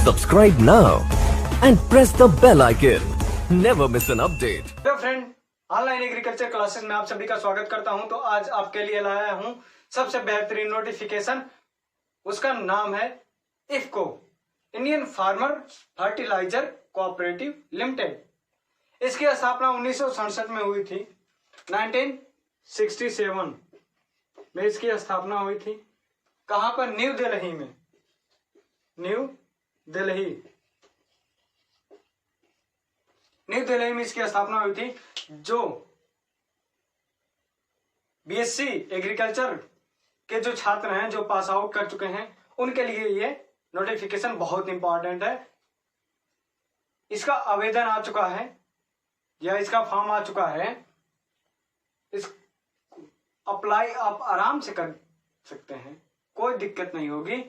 Subscribe now and press the bell icon. Never miss an update. Hello friend, online agriculture classes में आप सभी का स्वागत करता हूं। तो आज आपके लिए लाया हूं सबसे बेहतरीन नोटिफिकेशन। उसका नाम है IFFCO, Indian Farmer Fertiliser Cooperative Limited. इसकी स्थापना 1967 में हुई थी। 1967 में इसकी स्थापना हुई थी। कहां पर? न्यू दिल्ली में। न्यू दिल्ली में इसकी स्थापना हुई थी। जो बीएससी एग्रीकल्चर के जो छात्र हैं, जो पास आउट कर चुके हैं, उनके लिए ये नोटिफिकेशन बहुत इंपॉर्टेंट है। इसका आवेदन आ चुका है या इसका फॉर्म आ चुका है। इस अप्लाई आप आराम से कर सकते हैं, कोई दिक्कत नहीं होगी।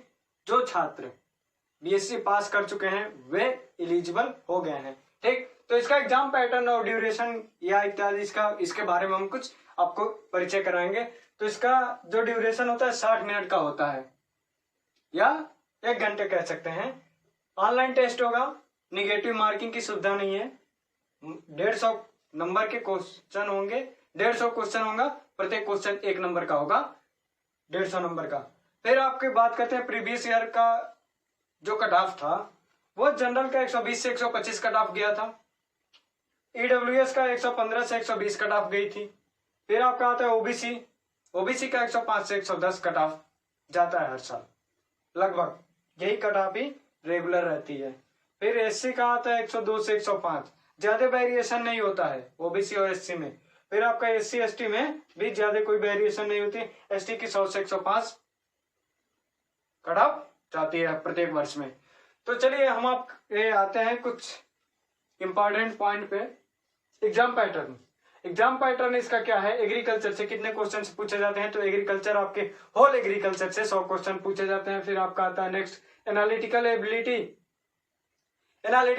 जो छात्र बीएससी पास कर चुके हैं वे एलिजिबल हो गए हैं। ठीक, तो इसका एग्जाम पैटर्न और ड्यूरेशन या इत्यादि इसके बारे में हम कुछ आपको परिचय कराएंगे। तो इसका जो ड्यूरेशन होता है 60 मिनट का होता है या 1 घंटे कह सकते हैं। ऑनलाइन टेस्ट होगा, निगेटिव मार्किंग की सुविधा नहीं है। 150 नंबर के क्वेश्चन होंगे, 150 क्वेश्चन होगा, प्रत्येक क्वेश्चन 1 नंबर का होगा, 150 नंबर का। फिर आपकी बात करते हैं प्रीवियस ईयर का जो कट ऑफ था, वो जनरल का 120 से 125 कट ऑफ गया था। ईडब्ल्यूएस का 115 से 120 कट ऑफ गई थी। फिर आपका आता है ओबीसी का 105 से 110 कट ऑफ जाता है हर साल, लगभग यही कट ऑफ ही रेगुलर रहती है। फिर एससी का आता है 102 से 105, ज्यादा वेरिएशन नहीं होता है ओबीसी और एससी में। फिर आपका एससी एसटी में भी ज्यादा कोई वेरिएशन नहीं होती। एसटी की 100 से 105 कट ऑफ जाती है प्रत्येक वर्ष में। तो चलिए हम आप आते हैं कुछ इंपॉर्टेंट पॉइंट पे। एग्जाम पैटर्न इसका क्या है? एग्रीकल्चर से कितने क्वेश्चन पूछे जाते हैं? तो एग्रीकल्चर आपके होल एग्रीकल्चर से 100 क्वेश्चन पूछे जाते हैं। फिर आपका आता है नेक्स्ट एनालिटिकल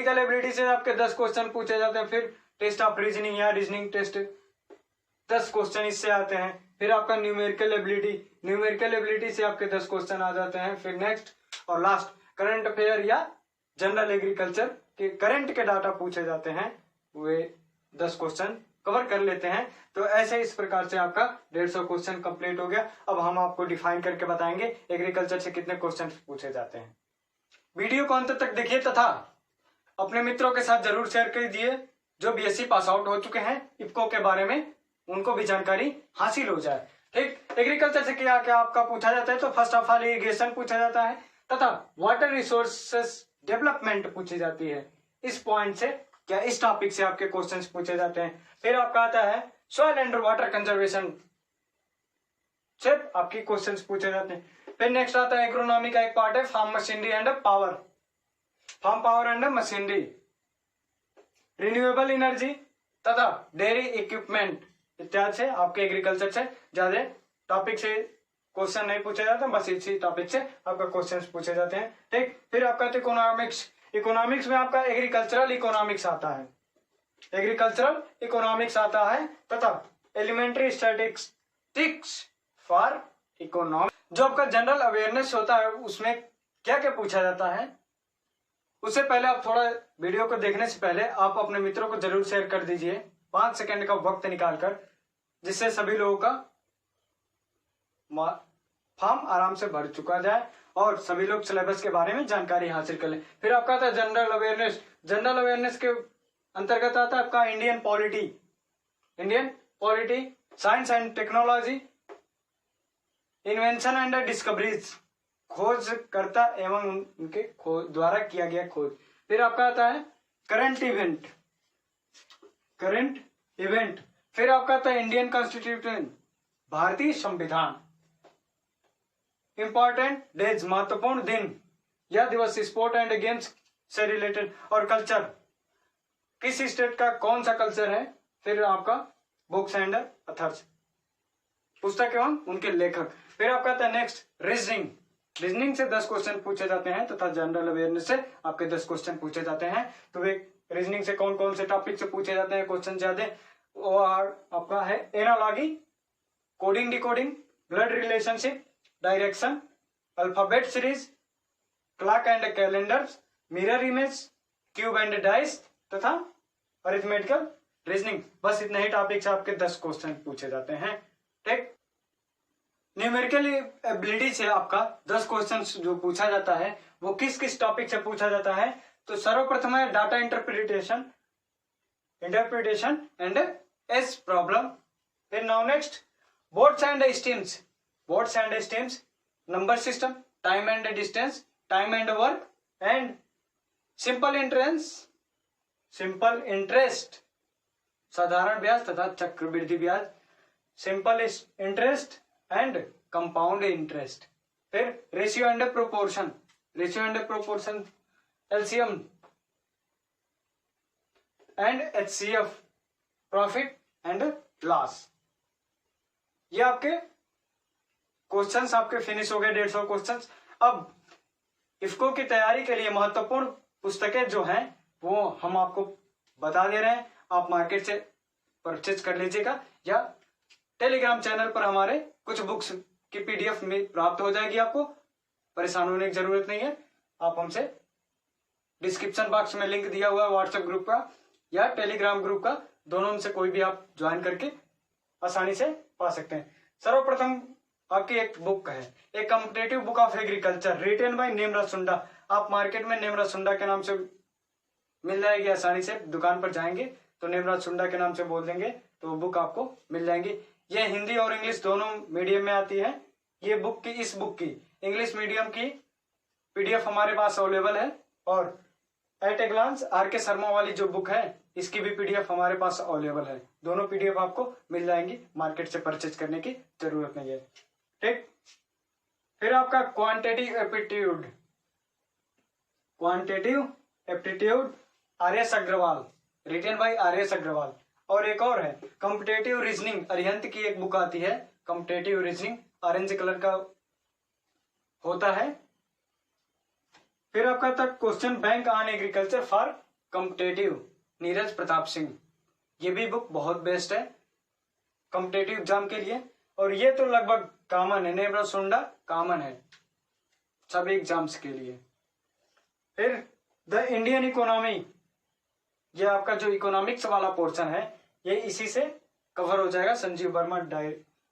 एबिलिटी से आपके 10 क्वेश्चन पूछे जाते हैं। फिर टेस्ट ऑफ रीजनिंग या रीजनिंग टेस्ट 10 क्वेश्चन इससे आते हैं। फिर आपका न्यूमेरिकल एबिलिटी से आपके 10 क्वेश्चन आ जाते हैं। फिर नेक्स्ट और लास्ट करंट अफेयर या जनरल एग्रीकल्चर के करंट के डाटा पूछे जाते हैं, वे 10 क्वेश्चन कवर कर लेते हैं। तो ऐसे इस प्रकार से आपका 150 क्वेश्चन कंप्लीट हो गया। अब हम आपको डिफाइन करके बताएंगे एग्रीकल्चर से कितने क्वेश्चन पूछे जाते हैं। वीडियो को अंत तक देखिए तथा अपने मित्रों के साथ जरूर शेयर कीजिए जो बीएससी पास आउट हो चुके हैं इफको के बारे में, उनको भी जानकारी हासिल हो जाए। ठीक, एग्रीकल्चर से क्या क्या आपका पूछा जाता है? तो फर्स्ट ऑफ ऑल इरिगेशन पूछा जाता है तथा वाटर रिसोर्सेस डेवलपमेंट पूछी जाती है। इस पॉइंट से क्या इस टॉपिक से आपके क्वेश्चंस पूछे जाते हैं। फिर आपका आता है सॉइल एंड वाटर कंजर्वेशन से आपके क्वेश्चंस पूछे जाते हैं। फिर नेक्स्ट आता है इकोनॉमी का एक पार्ट है farm machinery and power and machinery, renewable energy तथा डेयरी इक्विपमेंट इत्यादि से आपके एग्रीकल्चर से ज्यादा टॉपिक से क्वेश्चन नहीं पूछे जाते, बस इसी टॉपिक से आपका क्वेश्चंस पूछे जाते हैं। ठीक, फिर आपका इकोनॉमिक्स में आपका एग्रीकल्चरल इकोनॉमिक्स आता है तथा एलिमेंट्री स्टैटिस्टिक्स फॉर इकोनॉमिक्स। जो आपका जनरल अवेयरनेस होता है उसमें क्या क्या पूछा जाता है, उससे पहले आप थोड़ा वीडियो को देखने से पहले आप अपने मित्रों को जरूर शेयर कर दीजिए 5 सेकंड का वक्त निकालकर, जिससे सभी लोगों का फॉर्म आराम से भर चुका जाए और सभी लोग सिलेबस के बारे में जानकारी हासिल कर लें। फिर आपका आता है जनरल अवेयरनेस के अंतर्गत आता है आपका Indian polity, science and technology, invention and discoveries, खोजकर्ता एवं उनके द्वारा किया गया खोज। फिर आपका आता है करंट इवेंट। फिर आपका आता है इंडियन कॉन्स्टिट्यूशन, भारतीय संविधान, इंपॉर्टेंट डेज, महत्वपूर्ण दिन या दिवस, स्पोर्ट एंड गेम्स से रिलेटेड, और कल्चर, किस स्टेट का कौन सा कल्चर है। फिर आपका बुक्स एंड अथर्स, पुस्तक एवं उनके लेखक। फिर आपका आता है नेक्स्ट रीजनिंग से 10 क्वेश्चन पूछे जाते हैं तथा जनरल अवेयरनेस से आपके 10 क्वेश्चन पूछे जाते हैं। तो वे रीजनिंग से कौन कौन से टॉपिक से पूछे जाते हैं क्वेश्चन ज्यादा, और आपका है analogy, coding decoding, blood relationship, direction, alphabet series, clock and calendars, mirror image, cube and dice तथा अरिथमेटिकल रीजनिंग। बस इतने ही टॉपिक से आपके 10 क्वेश्चन पूछे जाते हैं। ठीक, न्यूमेरिकल एबिलिटी से आपका 10 क्वेश्चन जो पूछा जाता है वो किस किस टॉपिक से पूछा जाता है? तो सर्वप्रथम है डाटा इंटरप्रिटेशन एंड एस प्रॉब्लम। फिर now next boats and streams, number system, time and distance, time and work and simple interest, साधारण ब्याज तथा चक्रवृद्धि ब्याज, simple interest and compound interest. फिर ratio and proportion, LCM and HCF, profit and loss. ये आपके questions आपके finish हो गए, 150 क्वेश्चंस। अब इफ्को की तैयारी के लिए महत्वपूर्ण पुस्तकें जो हैं वो हम आपको बता दे रहे हैं। आप मार्केट से परचेज कर लीजिएगा या टेलीग्राम चैनल पर हमारे कुछ बुक्स की पीडीएफ में प्राप्त हो जाएगी। आपको परेशान होने की जरूरत नहीं है। आप हमसे डिस्क्रिप्शन बॉक्स में लिंक दिया हुआ है व्हाट्सएप ग्रुप का या टेलीग्राम ग्रुप का, दोनों में से कोई भी आप ज्वाइन करके आसानी से पा सकते हैं। सर्वप्रथम आपकी एक बुक है, एक competitive book of agriculture written by Nemraj Sunda. आप मार्केट में नेमराज सुंडा के नाम से मिल जाएगी आसानी से। दुकान पर जाएंगे तो नेमराज सुंडा के नाम से बोल देंगे तो वो बुक आपको मिल जाएंगी। ये हिंदी और इंग्लिश दोनों मीडियम में आती है। ये बुक की, इस बुक की इंग्लिश मीडियम की पीडीएफ हमारे पास अवेलेबल है और at a glance R K. Sharma वाली जो बुक है इसकी भी पीडीएफ हमारे पास अवेलेबल है। दोनों पीडीएफ आपको मिल जाएंगी, मार्केट से परचेज करने की जरूरत नहीं है। ठीक, फिर आपका quantitative aptitude R S. Agarwal, written by R S. Agarwal. और एक और है कॉम्पिटेटिव रीजनिंग, अरिहंत की एक बुक आती है कॉम्पिटेटिव रीजनिंग, ऑरेंज कलर का होता है। फिर आपका था question bank on agriculture for competitive, Neeraj Pratap Singh. ये भी बुक बहुत बेस्ट है कॉम्पिटेटिव एग्जाम के लिए और ये तो लगभग कॉमन है, नेमराज सुंडा कॉमन है सभी एग्जाम्स के लिए। फिर द इंडियन इकोनॉमी, ये आपका जो इकोनॉमिक्स वाला पोर्शन है ये इसी से कवर हो जाएगा। Sanjeev Verma,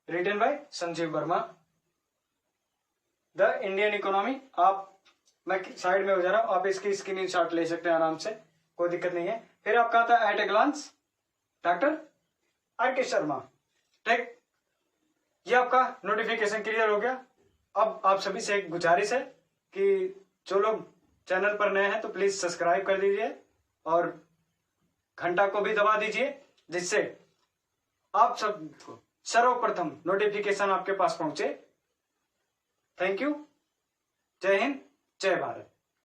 written by Sanjeev Verma. The Indian economy, आप, मैं साइड में हो जा रहा हूं, आप इसकी स्क्रीनशॉट ले सकते हैं आराम से, कोई दिक्कत नहीं है। फिर आपका आता है at a glance doctor R K. Sharma. ठीक, ये आपका नोटिफिकेशन क्लियर हो गया। अब आप सभी से एक गुजारिश है कि जो लोग चैनल पर नए हैं तो प्लीज सब्सक्राइब कर दीजिए और घंटा को भी दबा दीजिए जिससे आप सबको सर्वप्रथम नोटिफिकेशन आपके पास पहुंचे। थैंक यू, जय हिंद, जय भारत।